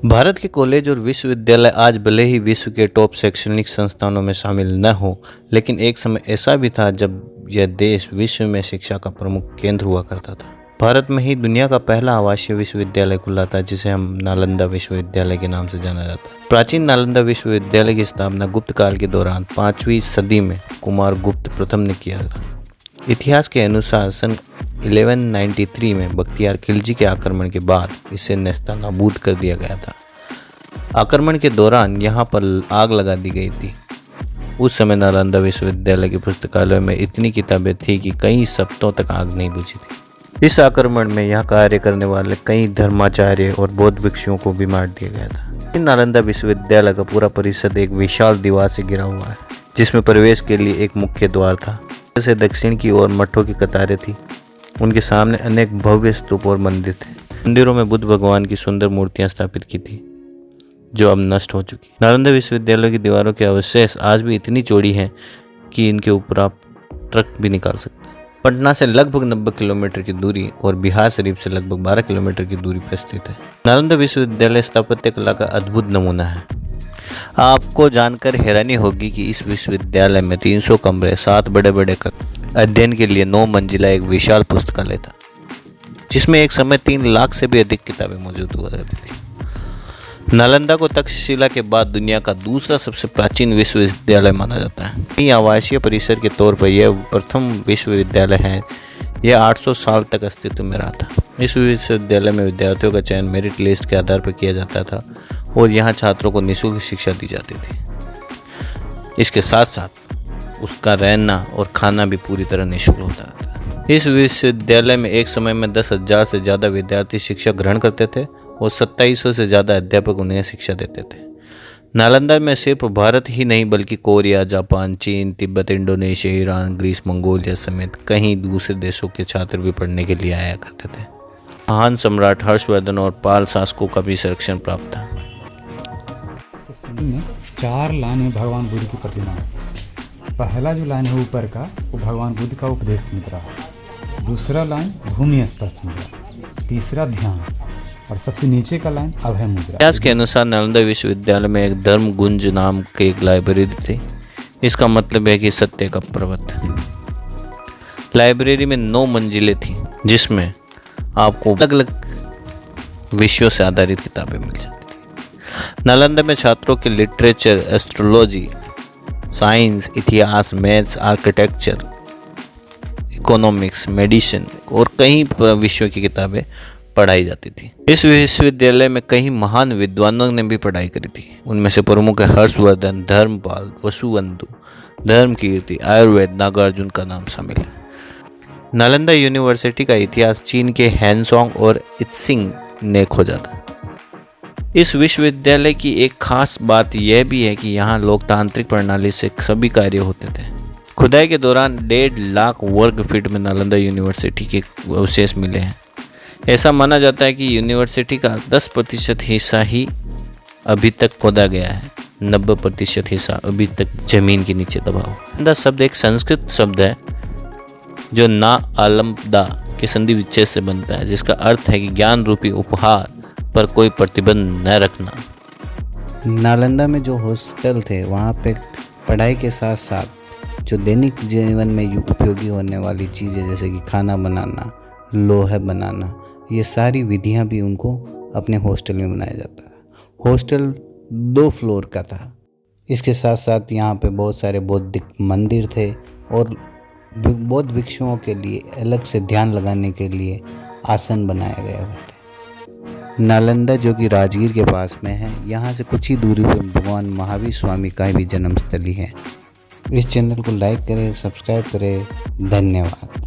भारत के कॉलेज और विश्वविद्यालय आज भले ही विश्व के टॉप शैक्षणिक संस्थानों में शामिल न हो, लेकिन एक समय ऐसा भी था जब यह देश विश्व में शिक्षा का प्रमुख केंद्र हुआ करता था। भारत में ही दुनिया का पहला आवासीय विश्वविद्यालय खुला था, जिसे हम नालंदा विश्वविद्यालय के नाम से जाना जाता है। प्राचीन नालंदा विश्वविद्यालय की स्थापना गुप्त काल के दौरान 5वीं सदी में कुमार गुप्त प्रथम ने किया था। इतिहास के अनुसार सन 1193 में बख्तियार खिलजी के आक्रमण के बाद इसे नेस्तनाबूद कर दिया गया था। आक्रमण के दौरान यहाँ पर आग लगा दी गई थी। उस समय नालंदा विश्वविद्यालय के पुस्तकालय में इतनी किताबें थी कि कई सप्ताहों तक आग नहीं बुझी थी। इस आक्रमण में यहाँ कार्य करने वाले कई धर्माचार्य और बौद्ध भिक्षुओं को भी मार दिया गया था। नालंदा विश्वविद्यालय का पूरा परिसर एक विशाल दीवार से घिरा हुआ है, जिसमें प्रवेश के लिए एक मुख्य द्वार था। से दक्षिण की ओर मठों की कतारें थी। उनके सामने अनेक भव्य स्तूप और मंदिर थे। मंदिरों में बुद्ध भगवान की सुंदर मूर्तियां स्थापित की थी, जो अब नष्ट हो चुकी। नालंदा विश्वविद्यालय की दीवारों के अवशेष आज भी इतनी चौड़ी हैं कि इनके ऊपर आप ट्रक भी निकाल सकते हैं। पटना से लगभग 90 किलोमीटर की दूरी और बिहार शरीफ से लगभग 12 किलोमीटर की दूरी पर स्थित है। नालंदा विश्वविद्यालय स्थापत्य कला का अद्भुत नमूना है। आपको जानकर हैरानी होगी कि इस विश्वविद्यालय में 300 कमरे, 7 बड़े बड़े अध्ययन के लिए 9 मंजिला एक विशाल पुस्तकालय था, जिसमें एक समय 3 लाख से भी अधिक किताबें मौजूद हुआ करती थी। नालंदा को तक्षशिला के बाद दुनिया का दूसरा सबसे प्राचीन विश्वविद्यालय माना जाता है। आवासीय परिसर के तौर पर यह प्रथम विश्वविद्यालय है। यह 800 साल तक अस्तित्व में रहा था। इस विश्वविद्यालय में विद्यार्थियों का चयन मेरिट लिस्ट के आधार पर किया जाता था और यहाँ छात्रों को निःशुल्क शिक्षा दी जाती थी। इसके साथ साथ उसका रहना और खाना भी पूरी तरह निःशुल्क होता था। इस विश्वविद्यालय में एक समय में 10,000 से ज़्यादा विद्यार्थी शिक्षा ग्रहण करते थे और 2700 से ज़्यादा अध्यापक उन्हें शिक्षा देते थे। नालंदा में सिर्फ भारत ही नहीं बल्कि कोरिया, जापान, चीन, Tibet, Indonesia, Iran, Greece, Mongolia समेत कई दूसरे देशों के छात्र भी पढ़ने के लिए आया करते थे। महान सम्राट हर्षवर्धन और पाल शासकों का भी संरक्षण प्राप्त था। में 4 लाइन में भगवान बुद्ध की प्रतिमा है। पहला जो लाइन है ऊपर का, वो भगवान बुद्ध का उपदेश मुद्रा है। दूसरा लाइन भूमि स्पर्श मुद्रा, तीसरा ध्यान, और सबसे नीचे का लाइन अभय मुद्रा। इतिहास के अनुसार नालंदा विश्वविद्यालय में एक धर्म गुंज नाम की एक लाइब्रेरी थी। इसका मतलब है कि सत्य का पर्वत। लाइब्रेरी में 9 मंजिलें थी, जिसमें आपको अलग अलग विषयों से आधारित किताबें मिल जाती थी। नालंदा में छात्रों के लिटरेचर, एस्ट्रोलॉजी, साइंस, इतिहास, मैथ्स, आर्किटेक्चर, इकोनॉमिक्स, मेडिसिन और कई विषयों की किताबें पढ़ाई जाती थी। इस विश्वविद्यालय में कई महान विद्वानों ने भी पढ़ाई करी थी। उनमें से प्रमुख है हर्षवर्धन, धर्मपाल, वसुबंधु, धर्मकीर्ति, आयुर्वेद, नागार्जुन का नाम शामिल है। नालंदा यूनिवर्सिटी का इतिहास चीन के हैनसोंग और इत्सिंग ने खोजा था। इस विश्वविद्यालय की एक खास बात यह भी है कि यहाँ लोकतांत्रिक प्रणाली से सभी कार्य होते थे। खुदाई के दौरान 1.5 लाख वर्ग फीट में नालंदा यूनिवर्सिटी के अवशेष मिले हैं। ऐसा माना जाता है कि यूनिवर्सिटी का 10% हिस्सा ही अभी तक खोदा गया है। 90% हिस्सा अभी तक जमीन के नीचे दबा हुआ। नालंदा शब्द एक संस्कृत शब्द है जो ना आलमदा के संधि विच्छेद से बनता है, जिसका अर्थ है कि ज्ञान रूपी उपहार पर कोई प्रतिबंध न रखना। नालंदा में जो हॉस्टल थे, वहाँ पे पढ़ाई के साथ साथ जो दैनिक जीवन में उपयोगी होने वाली चीज़ें जैसे कि खाना बनाना, लोहे बनाना, ये सारी विधियाँ भी उनको अपने हॉस्टल में बनाया जाता था। हॉस्टल 2 फ्लोर का था। इसके साथ साथ यहाँ पे बहुत सारे बौद्धिक मंदिर थे और बौद्ध भिक्षुओं के लिए अलग से ध्यान लगाने के लिए आसन बनाए गए हुए थे। नालंदा जो कि राजगीर के पास में है, यहाँ से कुछ ही दूरी पर भगवान महावीर स्वामी का भी जन्मस्थली है। इस चैनल को लाइक करें, सब्सक्राइब करें। धन्यवाद।